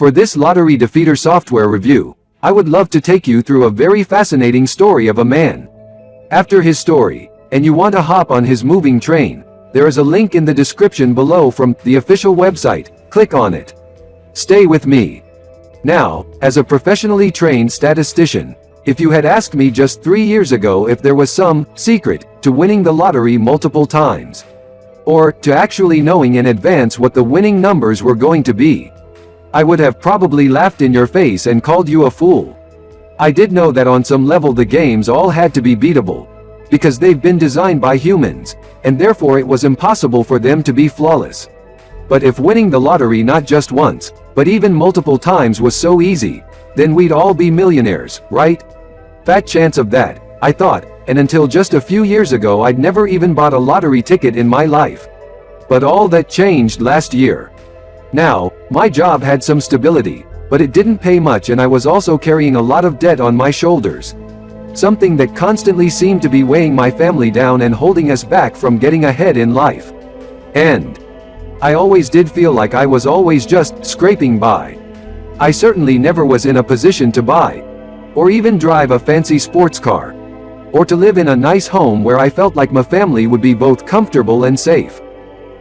For this lottery defeater software review, I would love to take you through a very fascinating story of a man. After his story, and you want to hop on his moving train, there is a link in the description below from the official website. Click on it. Stay with me. Now, as a professionally trained statistician, if you had asked me just 3 years ago if there was some secret to winning the lottery multiple times, or to actually knowing in advance what the winning numbers were going to be, I would have probably laughed in your face and called you a fool. I did know that on some level the games all had to be beatable, because they've been designed by humans, and therefore it was impossible for them to be flawless. But if winning the lottery not just once, but even multiple times was so easy, then we'd all be millionaires, right? Fat chance of that, I thought, and until just a few years ago I'd never even bought a lottery ticket in my life. But all that changed last year. Now, my job had some stability, but it didn't pay much, and I was also carrying a lot of debt on my shoulders. Something that constantly seemed to be weighing my family down and holding us back from getting ahead in life. And I always did feel like I was always just scraping by. I certainly never was in a position to buy, or even drive a fancy sports car, or to live in a nice home where I felt like my family would be both comfortable and safe.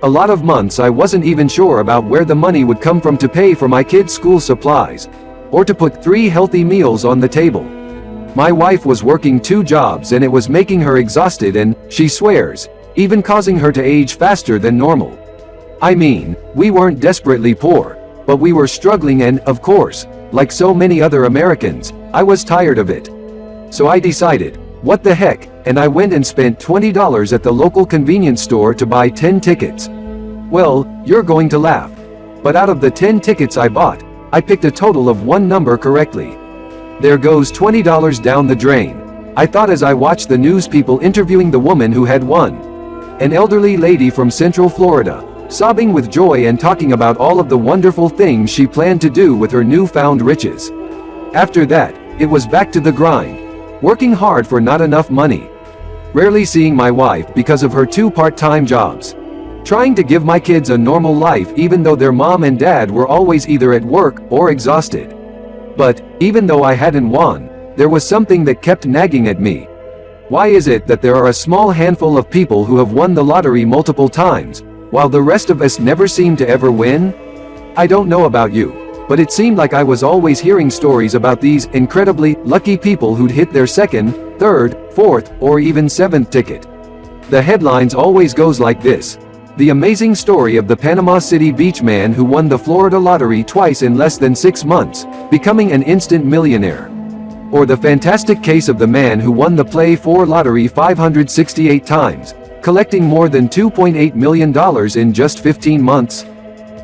A lot of months I wasn't even sure about where the money would come from to pay for my kids' school supplies, or to put 3 healthy meals on the table. My wife was working 2 jobs and it was making her exhausted, and, she swears, even causing her to age faster than normal. I mean, we weren't desperately poor, but we were struggling, and, of course, like so many other Americans, I was tired of it. So I decided, what the heck, and I went and spent $20 at the local convenience store to buy 10 tickets. Well, you're going to laugh. But out of the 10 tickets I bought, I picked a total of 1 number correctly. There goes $20 down the drain, I thought as I watched the news people interviewing the woman who had won. An elderly lady from Central Florida, sobbing with joy and talking about all of the wonderful things she planned to do with her newfound riches. After that, it was back to the grind, working hard for not enough money, rarely seeing my wife because of her 2 part-time jobs, trying to give my kids a normal life even though their mom and dad were always either at work or exhausted. But, even though I hadn't won, there was something that kept nagging at me. Why is it that there are a small handful of people who have won the lottery multiple times, while the rest of us never seem to ever win? I don't know about you, but it seemed like I was always hearing stories about these incredibly lucky people who'd hit their 2nd, 3rd, 4th, or even 7th ticket. The headlines always goes like this: the amazing story of the Panama City beach man who won the Florida lottery twice in less than 6 months, becoming an instant millionaire. Or the fantastic case of the man who won the Play 4 lottery 568 times, collecting more than $2.8 million in just 15 months.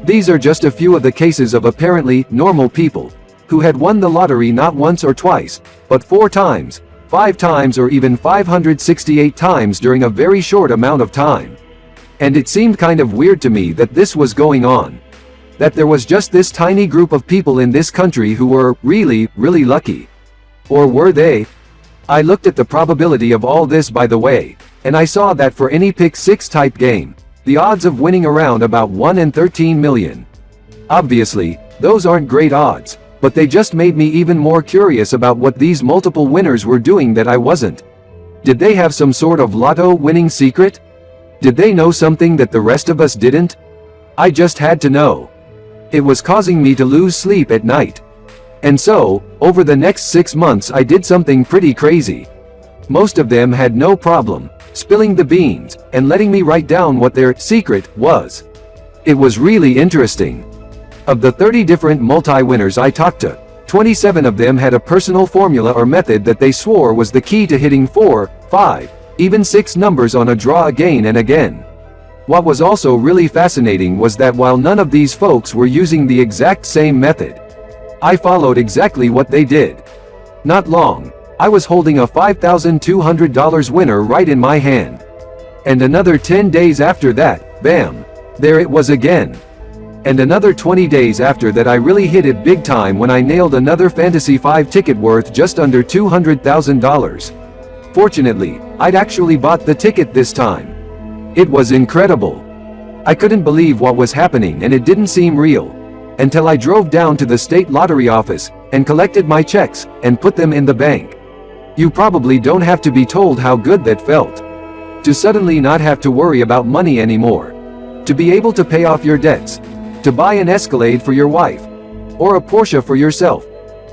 These are just a few of the cases of apparently normal people who had won the lottery not once or twice, but 4 times, 5 times, or even 568 times during a very short amount of time. And it seemed kind of weird to me that this was going on. That there was just this tiny group of people in this country who were really, really lucky. Or were they? I looked at the probability of all this, by the way, and I saw that for any pick 6 type game, the odds of winning around about 1 in 13 million. Obviously, those aren't great odds, but they just made me even more curious about what these multiple winners were doing that I wasn't. Did they have some sort of lotto winning secret? Did they know something that the rest of us didn't? I just had to know. It was causing me to lose sleep at night. And so, over the next 6 months I did something pretty crazy. Most of them had no problem spilling the beans and letting me write down what their secret was. It was really interesting. Of the 30 different multi-winners I talked to, 27 of them had a personal formula or method that they swore was the key to hitting 4, 5, even 6 numbers on a draw again and again. What was also really fascinating was that while none of these folks were using the exact same method, I followed exactly what they did. Not long, I was holding a $5,200 winner right in my hand. And another 10 days after that, bam, there it was again. And another 20 days after that I really hit it big time when I nailed another Fantasy 5 ticket worth just under $200,000. Fortunately, I'd actually bought the ticket this time. It was incredible. I couldn't believe what was happening and it didn't seem real. until I drove down to the state lottery office, and collected my checks, and put them in the bank. You probably don't have to be told how good that felt. To suddenly not have to worry about money anymore. To be able to pay off your debts. To buy an Escalade for your wife. Or a Porsche for yourself.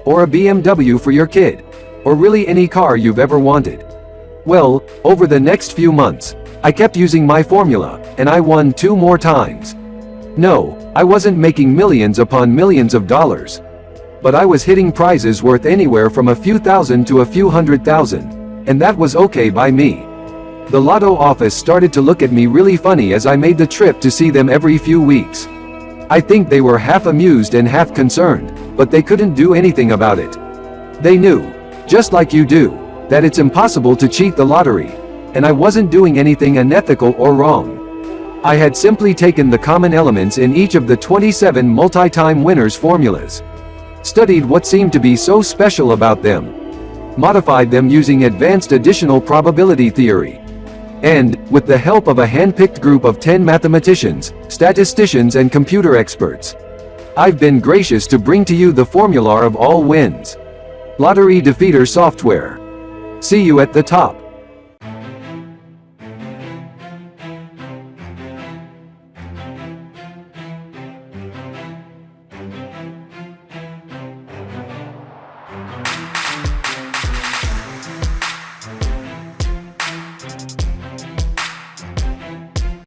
Or a BMW for your kid. Or really any car you've ever wanted. Well, over the next few months, I kept using my formula, and I won 2 more times. No, I wasn't making millions upon millions of dollars. But I was hitting prizes worth anywhere from a few thousand to a few $100,000, and that was okay by me. The lotto office started to look at me really funny as I made the trip to see them every few weeks. I think they were half amused and half concerned, but they couldn't do anything about it. They knew, just like you do, that it's impossible to cheat the lottery, and I wasn't doing anything unethical or wrong. I had simply taken the common elements in each of the 27 multi-time winners' formulas, studied what seemed to be so special about them, modified them using advanced additional probability theory, and, with the help of a hand-picked group of 10 mathematicians, statisticians and computer experts, I've been gracious to bring to you the formula of all wins. Lottery Defeater software. See you at the top.